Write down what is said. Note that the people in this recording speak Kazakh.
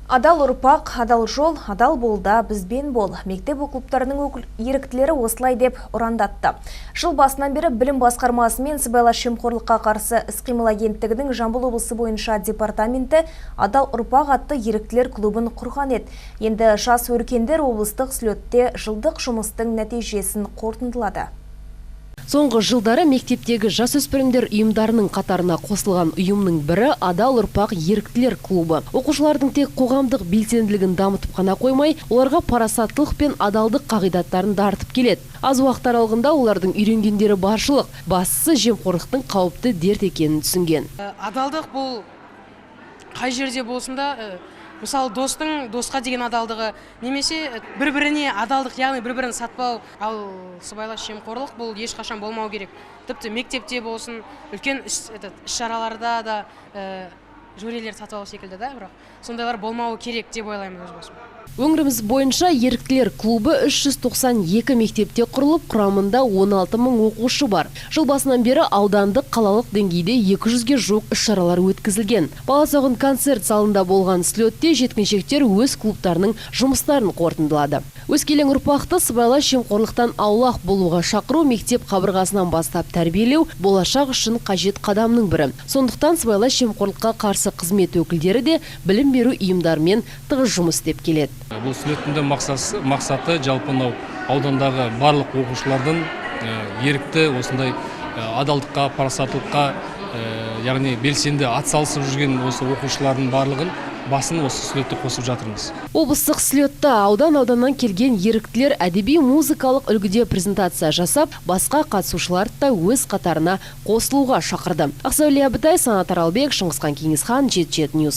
Адал ұрпақ, адал жол, адал болда бізбен бол. Мектеп клубтарының еріктілері осылай деп ұрандатты. Жыл басынан бері білім басқармасы мен сыбайлас жемқорлыққа қарсы іс-қимыл агенттігінің Жамбыл облысы бойынша департаменті адал ұрпақ атты еріктілер клубын құрған еді. Енді жас өркендер облыстық слетте жылдық жұмыстың нәтижесін қорытындылады. Соңғы жылдары мектептегі жасөспірімдер ұйымдарының қатарына қосылған ұйымның бірі Адал ұрпақ еріктілер клубы. Оқушылардың тек қоғамдық белсенділігін дамытып қана қоймай, оларға парасаттылық пен адалдық қағидаттарын дарытып келеді. Аз уақыт аралығында олардың үйренгендері баршылық, бастысы жемқорлықтың қауіпті дерт екенін түсінген. Адалдық бұл қай жерде болсын да, мысалы досқа деген адалдығы, немесе бір-біріне адалдық, яғни бір-бірін сатпау, ал сыбайлас жемқорлық бұл ешқашан болмау керек. Тіпті мектепте болсын, үлкен іс-шараларда да жөрелер сатып алу секілді да, бірақ сондайлар болмауы керек деп ойлаймын өз басым. Өңіріміз бойынша еріктілер клубы 392 мектепте құрылып, құрамында 16 мың оқушы бар. Жыл басынан бері аудандық қалалық деңгейде 200-ге жуық іс-шаралар өткізілген. Баласағұн концерт залында болған слетте жеткіншектер өз клубтарының жұмыстарын қорытындылады. Өскелең ұрпақты сыбайлас жемқорлықтан аулақ болуға шақыру, мектеп қабырғасынан бастап тәрбиелеу болашақ үшін қажет қадамның бірі. Сондықтан сыбайлас жемқорлыққа қарсы қызмет өкілдері де білім беру ұйымдарымен тығыз жұмыс істеп келеді. Бұл слеттің мақсаты жалпы аудандағы барлық оқушылардың ерікті осындай адалдыққа, парасаттылыққа, яғни белсенді атсалысып жүрген осы оқушылардың барлығын басын осы слетте қосып жатырмыз. Облыстық слетта ауданнан келген еріктілер әдеби музыкалық үлгіде презентация жасап, басқа қатысушыларды да өз қатарына қосылуға шақырды. Ақсәуле Абытай, Санат Аралбек, Шыңғысхан Кеңесхан, 77 News.